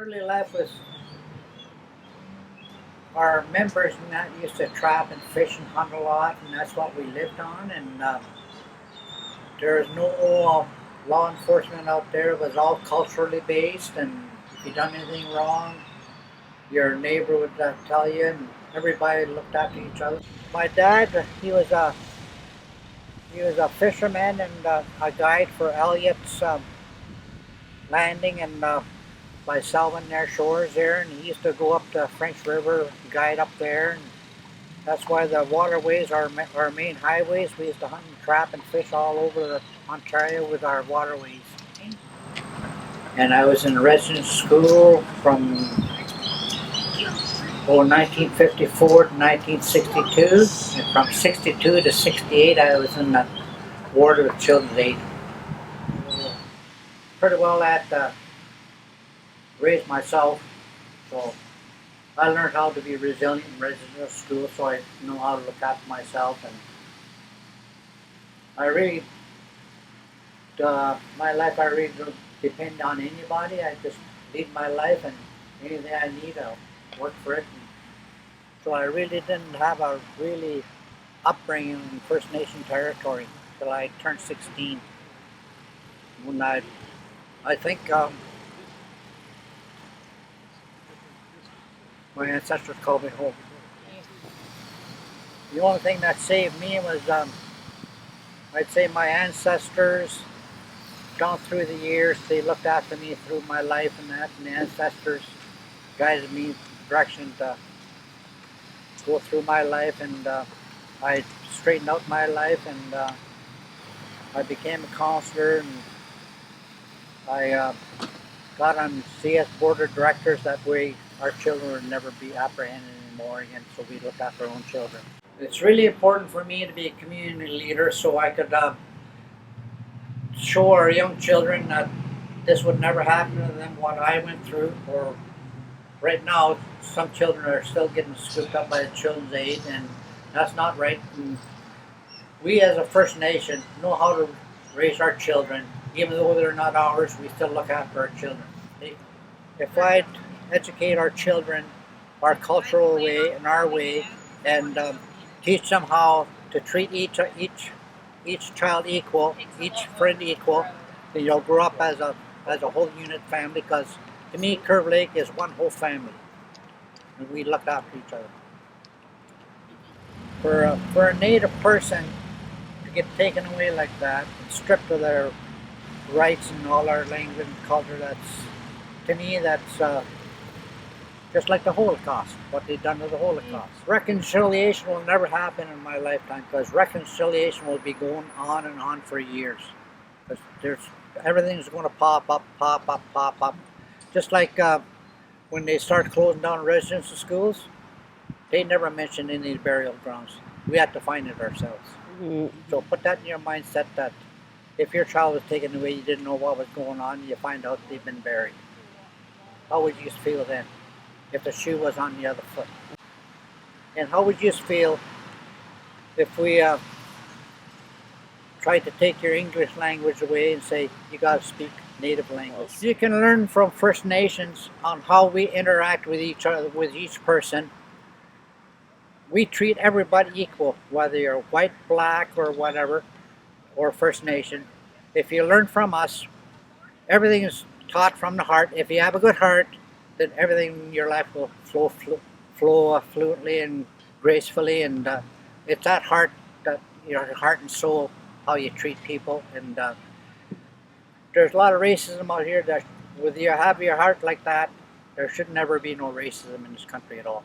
early life was our members and that used to trap and fish and hunt a lot, and that's what we lived on. And there's no law enforcement out there. It was all culturally based, and if you done anything wrong, your neighbor would tell you, and everybody looked after each other. My dad, he was a fisherman and a guide for Elliott's Landing and by Salvin their shores there, and he used to go up the French River, guide up there, and that's why the waterways are our main highways. We used to hunt and trap and fish all over Ontario with our waterways. And I was in residence school from 1954 to 1962, and from 62 to 68 I was in the Ward of Children's Aid. Pretty well at raised myself, so I learned how to be resilient in residential school, so I know how to look after myself. And I really, my life, I really don't depend on anybody. I just lead my life, and anything I need, I'll work for it. And so I really didn't have a really upbringing in First Nation territory till I turned 16. When I think my ancestors called me home. The only thing that saved me was, I'd say my ancestors down through the years, they looked after me through my life and that, and the ancestors guided me in the direction to go through my life, and I straightened out my life, and I became a councillor, and I got on CS board of directors. That way our children would never be apprehended anymore again, so we look after our own children. It's really important for me to be a community leader so I could show our young children that this would never happen to them, what I went through. Or right now, some children are still getting scooped up by the Children's Aid, and that's not right. And we as a First Nation know how to raise our children. Even though they're not ours, we still look after our children. If I'd educate our children our cultural way and our way, and teach them how to treat each child equal, each friend equal, then you'll grow up as a whole unit family. Because to me, Curve Lake is one whole family, and we look after each other. For a Native person to get taken away like that and stripped of their rights and all our language and culture, to me that's just like the Holocaust, what they've done to the Holocaust. Reconciliation will never happen in my lifetime, because reconciliation will be going on and on for years. Because everything's going to pop up. Just like when they start closing down residential schools, they never mention any burial grounds. We have to find it ourselves. So put that in your mindset, that if your child was taken away, you didn't know what was going on, you find out they've been buried. How would you feel then if the shoe was on the other foot? And how would you feel if we tried to take your English language away and say, you got to speak native language? You can learn from First Nations on how we interact with each other, with each person. We treat everybody equal, whether you're white, black, or whatever, or First Nation. If you learn from us, everything is taught from the heart. If you have a good heart, then everything in your life will flow fluently and gracefully. And it's that heart, that your heart and soul, how you treat people. And there's a lot of racism out here. That, with you have your heart like that, there should never be no racism in this country at all.